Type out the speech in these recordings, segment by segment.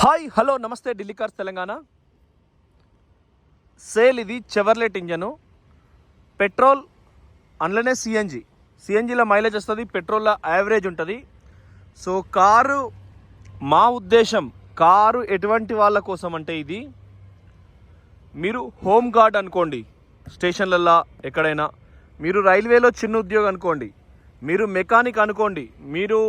Hi hello నమస్తే Delhi cars Telangana. Sale ఇది Chevrolet engine, petrol అందులోనే సిఎన్జిలో మైలేజ్ వస్తుంది, పెట్రోల్లో యావరేజ్ ఉంటుంది. సో కారు మా ఉద్దేశం, కారు ఎటువంటి వాళ్ళ కోసం అంటే ఇది మీరు హోమ్ గార్డ్ అనుకోండి, స్టేషన్లల్లో ఎక్కడైనా, మీరు రైల్వేలో చిన్న ఉద్యోగం అనుకోండి, మీరు మెకానిక్ అనుకోండి, మీరు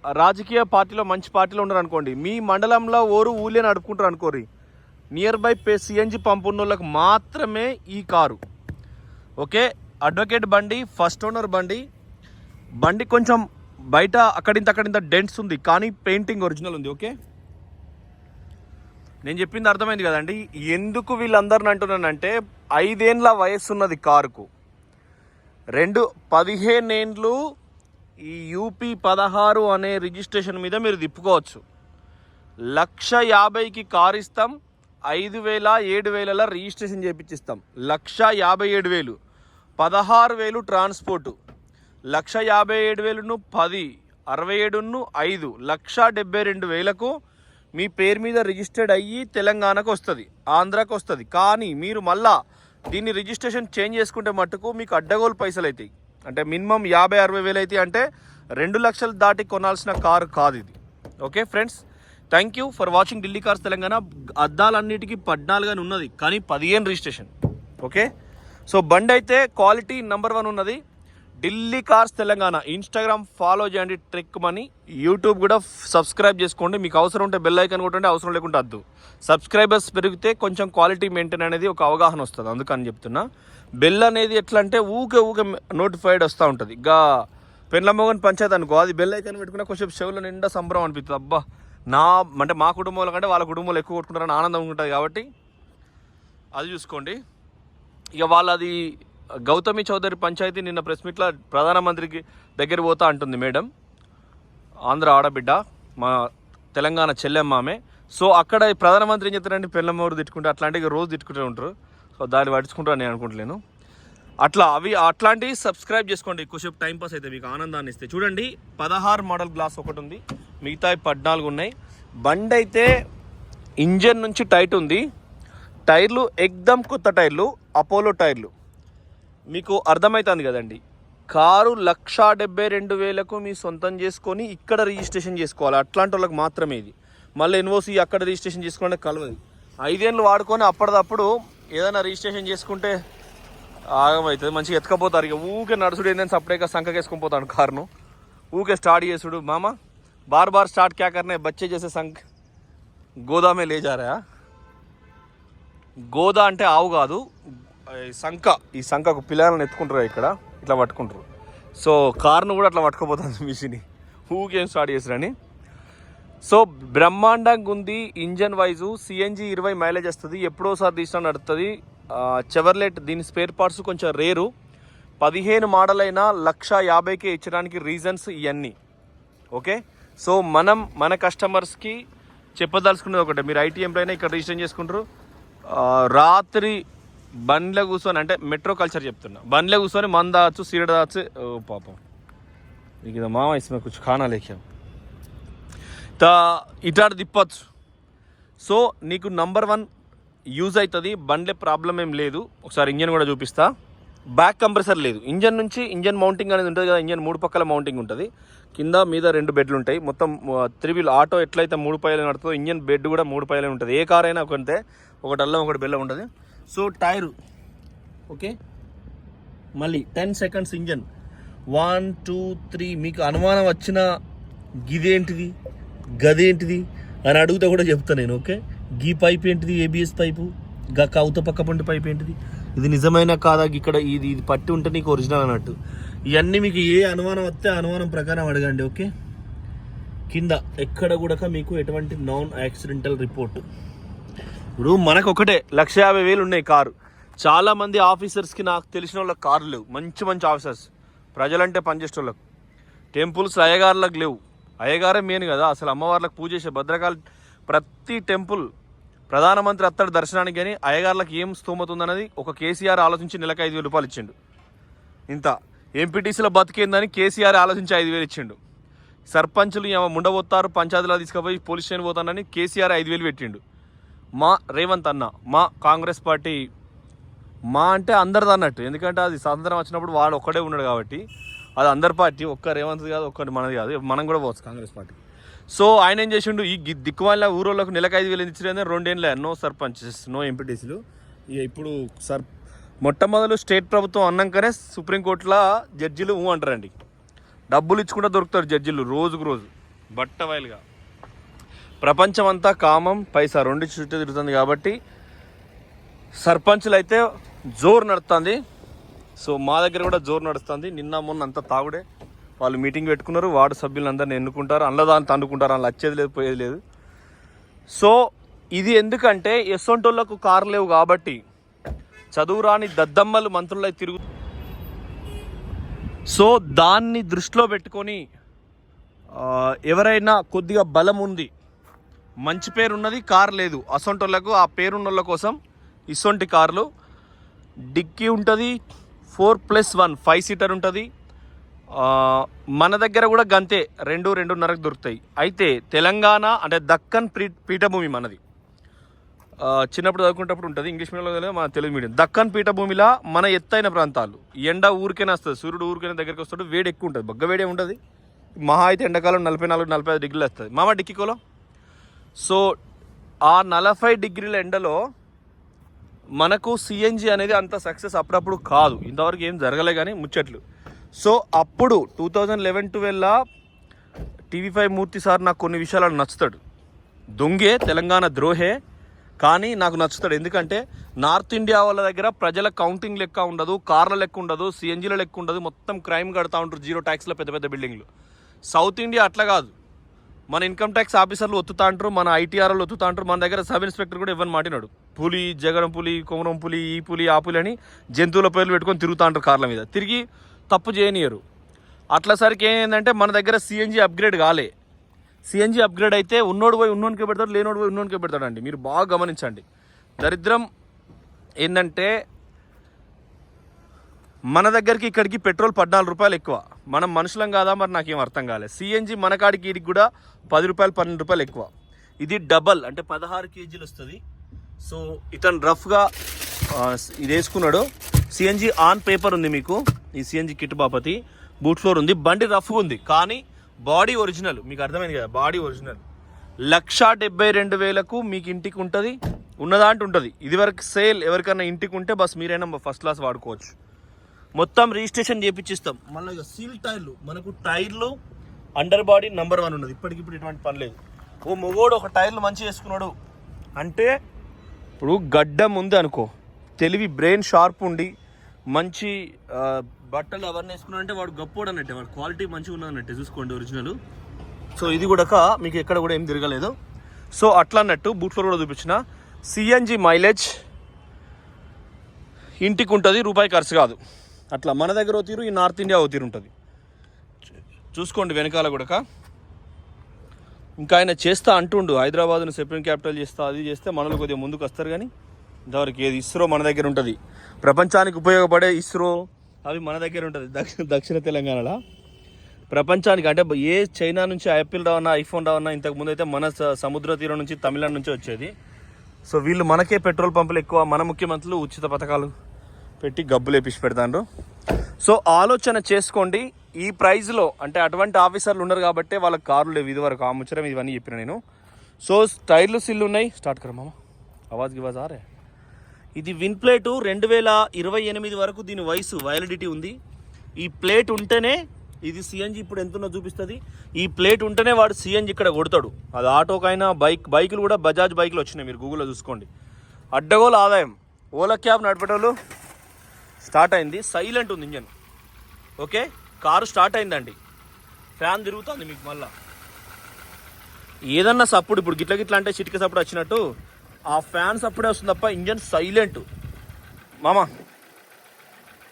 రాజకీయ పార్టీలో మంచి పార్టీలో ఉన్నారు అనుకోండి, మీ మండలంలో ఊళ్ళే నడుపుకుంటారు అనుకోరి, నియర్ బై సిఎన్జి పంపు ఉన్న వాళ్ళకి మాత్రమే ఈ కారు. ఓకే, అడ్వకేట్ బండి, ఫస్ట్ ఓనర్ బండి కొంచెం బయట అక్కడింత డెంట్స్ ఉంది, కానీ పెయింటింగ్ ఒరిజినల్ ఉంది. ఓకే, నేను చెప్పింది అర్థమైంది కదండి. ఎందుకు వీళ్ళందరిని అంటున్నానంటే 5 ఏళ్ళ వయస్సు ఉన్నది కారుకు, 15 ఏళ్ళు ఈ యూపీ 16 అనే రిజిస్ట్రేషన్ మీద మీరు తిప్పుకోవచ్చు. 1,50,000కి కారు ఇస్తాం, 5,000 7,000 రిజిస్ట్రేషన్ చేయించిస్తాం. 1,57,000, 16,000 ట్రాన్స్పోర్టు, 1,57,000 10, 67 5, 1,72,000కు మీ పేరు మీద రిజిస్టర్డ్ అయ్యి తెలంగాణకు వస్తుంది, ఆంధ్రాకు వస్తుంది. కానీ మీరు మళ్ళా దీన్ని రిజిస్ట్రేషన్ చేంజ్ చేసుకుంటే మట్టుకు మీకు అడ్డగోలు పైసలు అవుతాయి. అంటే మినిమం 50-60 వేలు అయితే, అంటే 2 లక్షలు దాటి కొనాల్సిన కారు కాదు ఇది. Okay friends, thank you for watching Delhi cars Telangana. అద్దాలన్నిటికీ 14 అని ఉన్నది, కానీ 15 రిజిస్ట్రేషన్. ఓకే, సో బండి అయితే క్వాలిటీ నెంబర్ 1 ఉన్నది. Delhi cars Telangana Instagram follow చేయండి, ట్రెక్ మనీ. యూట్యూబ్ కూడా సబ్స్క్రైబ్ చేసుకోండి. మీకు అవసరం ఉంటే బెల్ ఐకాన్ కొట్టండి, అవసరం లేకుంటే వద్దు. సబ్స్క్రైబర్స్ పెరిగితే కొంచెం క్వాలిటీ మెయింటైన్ అనేది ఒక అవగాహన వస్తుంది, అందుకని చెప్తున్నా. బెల్ అనేది ఎట్లా అంటే ఊకే నోటిఫైడ్ వస్తూ ఉంటుంది. ఇంకా పెన్లమ్మోగన్ పంచాయతీ అనుకో, అది బెల్ ఐకాన్ పెట్టుకున్నా కొంచెం చెవుల నిండా సంబరం అనిపిస్తుంది. అబ్బా అంటే మా కుటుంబాల కంటే వాళ్ళ కుటుంబాలు ఎక్కువ కొట్టుకుంటారని ఆనందం ఉంటుంది, కాబట్టి అది చూసుకోండి. ఇక వాళ్ళది గౌతమి చౌదరి పంచాయతీ నిన్న ప్రెస్ మీట్లో ప్రధానమంత్రికి దగ్గర పోతా అంటుంది మేడం, ఆంధ్ర ఆడబిడ్డ, మా తెలంగాణ చెల్లెమ్మామే. సో అక్కడ ప్రధానమంత్రి ఏం చెప్తారంటే పెళ్ళమ్మవారు తిట్టుకుంటే అట్లాంటివి రోజు తిట్టుకుంటూ ఉంటారు. సో దాన్ని పట్టించుకుంటారు నేను అనుకుంటలేను. అట్లాంటివి సబ్స్క్రైబ్ చేసుకోండి, ఎక్కువసేపు టైంపాస్ అయితే మీకు ఆనందాన్ని ఇస్తే. చూడండి, 16 మోడల్ గ్లాస్ ఒకటి ఉంది, మిగతా 14 ఉన్నాయి. బండి అయితే ఇంజన్ నుంచి టైట్ ఉంది, టైర్లు ఎక్దమ్ కొత్త టైర్లు, అపోలో టైర్లు. మీకు అర్థమవుతుంది కదండి. కారు 1,72,000కు మీ సొంతం చేసుకొని ఇక్కడ రిజిస్ట్రేషన్ చేసుకోవాలి, అట్లాంటి వాళ్ళకి మాత్రమే ఇది. మళ్ళీ ఎన్ఓసి అక్కడ రిజిస్ట్రేషన్ చేసుకోండి కలవదు. 5 ఏళ్ళు వాడుకొని అప్పటిదప్పుడు ఏదైనా రిజిస్ట్రేషన్ చేసుకుంటే ఆగమవుతుంది, మంచిగా ఎత్తుకపోతారు. ఇక ఊకే నడుచుడు ఏంటని సపరేట్గా సంఖకి వేసుకొని పోతాను కారును, ఊకే స్టార్ట్ చేసుడు. మామ బార్ స్టార్ట్ క్యా కర్నే బచ్చే చేసే సంఖ గోదామే లేజారా. గోదా అంటే ఆవు కాదు, ఈ సంఖకు పిల్లలను ఎత్తుకుంటారు, ఇక్కడ ఇట్లా పట్టుకుంటారు. సో కారును కూడా అట్లా పట్టుకుపోతుంది మిషన్, ఊకేం స్టార్ట్ చేసారని. సో బ్రహ్మాండంగా ఉంది ఇంజన్ వైజు. సిఎన్జి 20 మైలేజ్ వస్తుంది, ఎప్పుడోసారి తీసినా నడుస్తుంది. చెవర్లెట్ దీని స్పేర్ పార్ట్స్ కొంచెం రేరు. 15 మోడల్ అయినా 1,50,000కే ఇచ్చడానికి రీజన్స్ ఇవన్నీ. ఓకే, సో మన కస్టమర్స్కి చెప్పదలుచుకున్నది ఒకటే, మీరు ఐటీ ఎంప్లాయ్ ఇక్కడ రిజిస్ట్రేషన్ చేసుకుంటారు, రాత్రి బండ్లో కూర్చొని, అంటే మెట్రో కల్చర్ చెప్తున్నా, బండ్లో కూర్చొని మందాచ్చు సీడ దాచ్చు. పాపం నీకు ఇది మామ ఇస్మే కుछ खाना लेके ఇటాడు తిప్పచ్చు. సో నీకు నంబర్ 1 యూజ్ అవుతుంది, బండ్లే ప్రాబ్లం ఏం లేదు. ఒకసారి ఇంజన్ కూడా చూపిస్తా. బ్యాక్ కంప్రెసర్ లేదు, ఇంజన్ మౌంటింగ్ అనేది ఉంటుంది కదా, ఇంజన్ 3 పక్కల మౌంటింగ్ ఉంటుంది, కింద మీద 2 బెడ్లు ఉంటాయి. మొత్తం 3 వీల్ ఆటో ఎట్లయితే 3 పైలు నడుతుందో, ఇంజన్ బెడ్ కూడా 3 పైలే ఉంటుంది. ఏ కార్ అయినా కొంటే ఒకటి అల్లం ఒకటి బెల్లం ఉంటుంది. సో టైరు ఓకే, మళ్ళీ 10 సెకండ్స్ ఇంజన్ 1 2 3. మీకు అనుమానం వచ్చిన గిదేంటిది గదేంటిది అని అడిగితే కూడా చెప్తాను నేను. ఓకే, గీ పైప్ ఏంటిది, ఏబిఎస్ పైపు, గా కౌత పక్క పంటి పైప్ ఏంటిది, ఇది నిజమైన కాదా, ఇక్కడ ఇది పట్టి ఉంటే నీకు ఒరిజినల్ అన్నట్టు. ఇవన్నీ మీకు ఏ అనుమానం వస్తే అనుమానం ప్రకారం అడగండి. ఓకే, కింద ఎక్కడ కూడా మీకు ఎటువంటి నాన్ యాక్సిడెంటల్ రిపోర్టు. ఇప్పుడు మనకు ఒకటే 1,50,000 ఉన్నాయి కారు. చాలామంది ఆఫీసర్స్కి, నాకు తెలిసిన వాళ్ళకి కార్లు లేవు, మంచి ఆఫీసర్స్, ప్రజలంటే పనిచేసే వాళ్ళకు. టెంపుల్స్ అయ్యగారులకు లేవు, అయ్యగారే మెయిన్ కదా అసలు, అమ్మవార్లకు పూజ చేసే భద్రకాళి ప్రతి టెంపుల్ ప్రధానమంత్రి అత్తడు దర్శనానికి, కానీ అయ్యగారులకు ఏం స్తోమత ఉందన్నది ఒక కేసీఆర్ ఆలోచించి నెలకు 5,000 రూపాయలు ఇచ్చిండు. ఇంత ఎంపీటీసీలో బతికేందని కేసీఆర్ ఆలోచించి 5,000 ఇచ్చిండు. సర్పంచులు ముండబోతారు, పంచాయతీలో తీసుకుపోయి పోలీస్ స్టేషన్ పోతానని కేసీఆర్ 5,000 పెట్టిండు. మా రేవంత్ అన్న, మా కాంగ్రెస్ పార్టీ, మా అంటే అందరిది అన్నట్టు, ఎందుకంటే అది స్వాతంత్రం వచ్చినప్పుడు వాడు ఒక్కడే ఉన్నాడు కాబట్టి అది అందరి పార్టీ, ఒక్క రేవంత్ కాదు, ఒక్కటి మనది కాదు, మనం కూడా పోవచ్చు కాంగ్రెస్ పార్టీ. సో ఆయన ఏం చేసిండు, ఈ దిక్కుమాల ఊరోళ్ళకు నెలకు 5,000 ఇచ్చిండే 2 ఏళ్ళే నో సర్పంచెస్, నో ఎంపీటీసీలు. ఇప్పుడు మొట్టమొదలు స్టేట్ ప్రభుత్వం అన్నాకనే సుప్రీంకోర్టులో జడ్జిలు అంటారండి, డబ్బులు ఇచ్చుకుంటూ దొరుకుతారు జడ్జిలు రోజుకు రోజు బట్టవయలుగా. ప్రపంచం అంతా కామం పైసా 2 చుట్టూ తిరుగుతుంది కాబట్టి సర్పంచులు అయితే జోరు నడుస్తుంది. సో మా దగ్గర కూడా జోరు నడుస్తుంది. నిన్న మొన్న అంతా తాగుడే, వాళ్ళు మీటింగ్ పెట్టుకున్నారు, వార్డు సభ్యులందరినీ ఎన్నుకుంటారు, అన్నదాన్ని తండుకుంటారు, అందులో వచ్చేది లేదు పోయేది లేదు. సో ఇది ఎందుకంటే ఎస్సొంటోళ్లకు కార్లు లేవు కాబట్టి చదువురాని దద్దమ్మలు మంత్రులై తిరుగు. సో దాన్ని దృష్టిలో పెట్టుకొని ఎవరైనా కొద్దిగా బలం ఉంది, మంచి పేరు ఉన్నది, కార్ లేదు, అసొంటోళ్లకు ఆ పేరున్నోళ్ళ కోసం ఇసొంటి కార్లు, డిక్కీ ఉంటుంది, 4+1 5 సీటర్ ఉంటుంది. మన దగ్గర కూడా గంతే 2-2.5 దొరుకుతాయి. అయితే తెలంగాణ అంటే దక్కన్ పీఠభూమి మనది, చిన్నప్పుడు చదువుకునేటప్పుడు ఉంటుంది, ఇంగ్లీష్ మీడియంలో మన తెలుగు మీడియం. దక్కన్ పీఠభూమిలో మన ఎత్తైన ప్రాంతాలు, ఎండ ఊరికైనా వస్తుంది, సూర్యుడు ఊరికైనా దగ్గరికి వస్తాడు, వేడి ఎక్కువ ఉంటుంది, బగ్గ వేడే ఉంటుంది. మహా అయితే ఎండాకాలం 44-45 డిగ్రీలు వస్తుంది మామ డిక్కీకోలో. సో ఆ 40 డిగ్రీల ఎండలో మనకు సిఎన్జి అనేది అంత సక్సెస్ అప్పుడప్పుడు కాదు, ఇంతవరకు ఏం జరగలే కానీ ముచ్చట్లు. సో అప్పుడు 2011-12 TV5 మూర్తి సార్ నాకు కొన్ని విషయాలు నచ్చుతాడు, దొంగే తెలంగాణ ద్రోహే కానీ నాకు నచ్చుతాడు. ఎందుకంటే నార్త్ ఇండియా వాళ్ళ దగ్గర ప్రజల కౌంటింగ్ లెక్క ఉండదు, కార్ల లెక్క ఉండదు, సిఎన్జీల లెక్క ఉండదు, మొత్తం క్రైమ్ కడతా ఉంటారు 0 ట్యాక్స్లో పెద్ద పెద్ద బిల్డింగ్లు. సౌత్ ఇండియా అట్లా కాదు, మన ఇన్కమ్ ట్యాక్స్ ఆఫీసర్లు ఒత్తుతా అంటారు, మన ఐటీఆర్లు ఒత్తుతా అంటారు. మన దగ్గర సబ్ ఇన్స్పెక్టర్ కూడా ఇవ్వని మాటినాడు, పులి, జగన్ పులి, కొమరం పులి, ఈ పులి ఆ పులి అని జంతువుల పేర్లు పెట్టుకొని తిరుగుతూ అంటారు కార్ల మీద, తిరిగి తప్పు చేయనియరు. అట్లా సరికి ఏంటంటే మన దగ్గర సిఎన్జీ అప్గ్రేడ్ కాలే. సిఎన్జీ అప్గ్రేడ్ అయితే ఉన్నోడు పోయి ఉన్నోనికే పెడతాడు, లేనోడు పోయి ఉన్నోనికే పెడతాడండి. మీరు బాగా గమనించండి. దరిద్రం ఏంటంటే మన దగ్గరికి ఇక్కడికి పెట్రోల్ 14 రూపాయలు ఎక్కువ. మనం మనుషులం కాదా మరి నాకేం అర్థం కాలేదు. సిఎన్జి మన కాడికి ఇడికి కూడా 10 రూపాయలు 12 రూపాయలు ఎక్కువ. ఇది డబల్ అంటే 16 కేజీలు వస్తుంది. సో ఇతను రఫ్గా ఇది వేసుకున్నాడు. సిఎన్జి ఆన్ పేపర్ ఉంది మీకు, ఈ సిఎన్జి కిట్ బాపతి, బూట్ ఫ్లోర్ ఉంది, బండి రఫ్గా ఉంది కానీ బాడీ ఒరిజినల్. మీకు అర్థమైంది కదా, బాడీ ఒరిజినల్. 1,72,000కు మీకు ఇంటికి ఉంటుంది, ఉన్నదాంటి ఉంటుంది. ఇదివరకు సేల్ ఎవరికైనా ఇంటికి ఉంటే బస్ మీరైనా ఫస్ట్ క్లాస్ వాడుకోవచ్చు. మొత్తం రిజిస్ట్రేషన్ చేయించిస్తాం. మళ్ళీ సీల్ టైర్లు, మనకు టైర్లు అండర్ బాడీ నెంబర్ 1 ఉన్నది. ఇప్పటికిప్పుడు ఎటువంటి పని లేదు. ఓ మొగోడు ఒక టైర్లు మంచిగా వేసుకున్నాడు అంటే, ఇప్పుడు గడ్డం ఉంది అనుకో, తెలివి బ్రెయిన్ షార్ప్ ఉండి మంచి బట్టలు అవన్నీ వేసుకున్నాడు అంటే వాడు గొప్పోడు అన్నట్టే, వాడు క్వాలిటీ మంచిగా ఉన్నది అన్నట్టే. చూసుకోండి ఒరిజినల్. సో ఇది కూడా మీకు ఎక్కడ కూడా ఏం తిరగలేదు. సో అట్లా అన్నట్టు బూట్లో కూడా చూపించిన. సిఎన్జి మైలేజ్ ఇంటికి ఉంటుంది, రూపాయి ఖర్చు కాదు. అట్లా మన దగ్గర ఓ తీరు, ఈ నార్త్ ఇండియా ఓ తీరు ఉంటుంది. చూసుకోండి వెనకాల కూడా. ఇంకా ఆయన చేస్తా అంటుండు, హైదరాబాద్ను సుప్రీం క్యాపిటల్ చేస్తా, అది చేస్తే మనలో కొద్దిగా ముందుకు వస్తారు. కానీ ఇంతవరకు ఏది ఇస్రో మన దగ్గర ఉంటుంది, ప్రపంచానికి ఉపయోగపడే ఇస్రో అవి మన దగ్గర ఉంటుంది. దక్షిణ తెలంగాణలో ప్రపంచానికి అంటే ఏ చైనా నుంచి యాపిల్ రావన్నా, ఐఫోన్ రావన్నా ఇంతకుముందు అయితే మన సముద్ర తీరం నుంచి, తమిళనాడు నుంచి వచ్చేది. సో వీళ్ళు మనకే పెట్రోల్ పంపులు ఎక్కువ, మన ముఖ్యమంత్రులు ఉచిత పథకాలు పెట్టి గబ్బులు వేపించి పెడతాండ్రు. సో ఆలోచన చేసుకోండి. ఈ ప్రైజ్లో అంటే అటువంటి ఆఫీసర్లు ఉన్నారు కాబట్టి వాళ్ళకి కార్లు లేవు ఇదివరకు, ఆ ముచ్చరం ఇవన్నీ చెప్పిన నేను. సో టైర్లు సిల్లు ఉన్నాయి. స్టార్ట్ కరా మామ, ఆవాజ్ గివాజ్ ఆరే. ఇది విన్ ప్లేటు 2028 వరకు దీని వయసు వ్యాలిడిటీ ఉంది. ఈ ప్లేట్ ఉంటేనే ఇది సిఎన్జి ఇప్పుడు ఎంతున్నా చూపిస్తుంది. ఈ ప్లేట్ ఉంటేనే వాడు సిఎన్జి ఇక్కడ కొడతాడు. అది ఆటోకైనా బైకులు కూడా బజాజ్ బైకులు వచ్చినాయి, మీరు గూగుల్లో చూసుకోండి. అడ్డగోలు ఆదాయం. ఓలా క్యాబ్ నడిపేటోళ్ళు స్టార్ట్ అయింది, సైలెంట్ ఉంది ఇంజన్. ఓకే, కారు స్టార్ట్ అయిందండి, ఫ్యాన్ తిరుగుతుంది మీకు. మళ్ళా ఏదన్నా సప్పుడు, ఇప్పుడు గిట్ల అంటే చిటిక సప్పుడు వచ్చినట్టు ఆ ఫ్యాన్ సప్పుడే వస్తుంది తప్ప ఇంజన్ సైలెంట్. మామా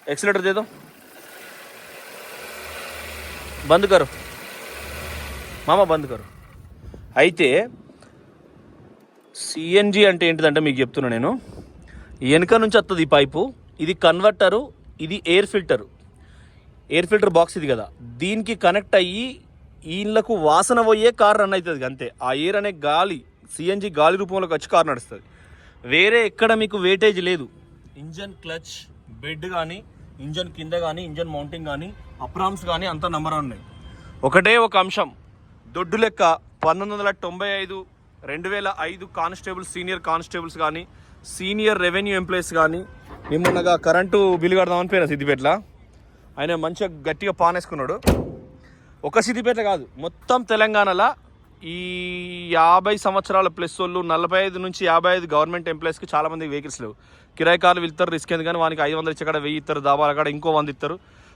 एक्सीलेटर दे दो, बंद करो మామ, బంద్ కరు. అయితే సిఎన్జి అంటే ఏంటిదంటే మీకు చెప్తున్నా నేను, వెనక నుంచి వస్తుంది ఈ పైపు, ఇది కన్వర్టరు, ఇది ఎయిర్ ఫిల్టర్ బాక్స్ ఇది కదా, దీనికి కనెక్ట్ అయ్యి వీళ్ళకు వాసన పోయే కార్ రన్ అవుతుంది అంతే. ఆ ఎయిర్ అనే గాలి సిఎన్జి గాలి రూపంలోకి వచ్చి కార్ నడుస్తుంది. వేరే ఎక్కడ మీకు వేటేజ్ లేదు. ఇంజన్ క్లచ్ బెడ్ కానీ, ఇంజన్ కింద కానీ, ఇంజన్ మౌంటింగ్ కానీ, అప్రామ్స్ కానీ అంతా నంబర్ ఉన్నాయి. ఒకటే ఒక అంశం, దొడ్డు లెక్క 1995 2005 కానిస్టేబుల్స్, సీనియర్ కానిస్టేబుల్స్ కానీ, సీనియర్ రెవెన్యూ ఎంప్లాయీస్ కానీ, నిమ్మన్నగా కరెంటు బిల్లు కడదామని పోయినా సిద్దిపేటలో. ఆయన మంచిగా గట్టిగా పానేసుకున్నాడు. ఒక సిద్దిపేట కాదు, మొత్తం తెలంగాణలో ఈ 50 సంవత్సరాల ప్లస్ వాళ్ళు 45 నుంచి 55 గవర్నమెంట్ ఎంప్లాయీస్కి చాలామంది వెహికల్స్ లేవు. కిరాయి కార్లు వెళ్తారు, రిస్క్ ఎందుకు కానీ వానికి 500 ఇచ్చే కాడ 1000 ఇస్తారు, దాబాల కాడ ఇంకో 100 ఇస్తారు,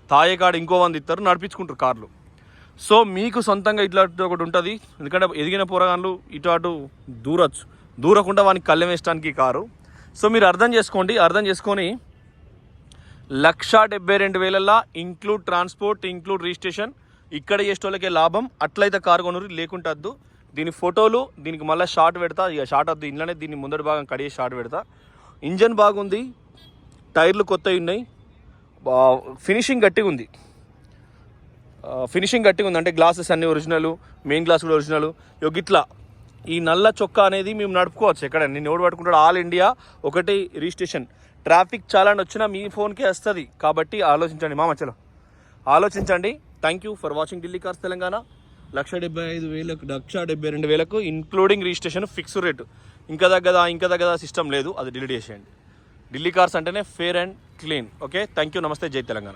తాయే కాడ ఇంకో 100 ఇస్తారు, నడిపించుకుంటారు కార్లు. సో మీకు సొంతంగా ఇట్లా ఒకటి ఉంటుంది. ఎందుకంటే ఎదిగిన పోరగాన్లు ఇటు అటు దూరకుండా వానికి కళ్ళెం వేయడానికి కారు. సో మీరు అర్థం చేసుకొని 1,72,000 ఇంక్లూడ్ ట్రాన్స్పోర్ట్, ఇంక్లూడ్ రిజిస్ట్రేషన్, ఇక్కడ చేసేటోళ్ళకే లాభం. అట్లయితే కారు కొనురు, లేకుంటే వద్దు. దీని ఫోటోలు దీనికి మళ్ళీ షార్ట్ పెడతా. ఇక షార్ట్ వద్దు, ఇంట్లోనే దీన్ని ముందటి భాగం కడిగే షార్ట్ పెడతా. ఇంజన్ బాగుంది, టైర్లు కొత్తవి ఉన్నాయి, ఫినిషింగ్ గట్టిగా ఉంది. అంటే గ్లాసెస్ అన్నీ ఒరిజినల్, మెయిన్ గ్లాస్ కూడా ఒరిజినల్. గిట్లా ఈ నల్ల చొక్కా అనేది మేము నడుపుకోవచ్చు ఎక్కడ. నేను ఎవడు పట్టుకుంటాడు, ఆల్ ఇండియా ఒకటి రిజిస్ట్రేషన్. ట్రాఫిక్ చాలాన్ వచ్చినా మీ ఫోన్కే వస్తుంది. కాబట్టి ఆలోచించండి మామచ్చలో, ఆలోచించండి. Thank you for watching Delhi cars Telangana. 1,75,000 1,72,000 including registration, fix rate. ఇంకా తగ్గదా సిస్టమ్ లేదు, అది డిలీట్ చేసేయండి. ఢిల్లీ కార్స్ అంటేనే fair and clean. Okay, thank you, నమస్తే, జై తెలంగాణ.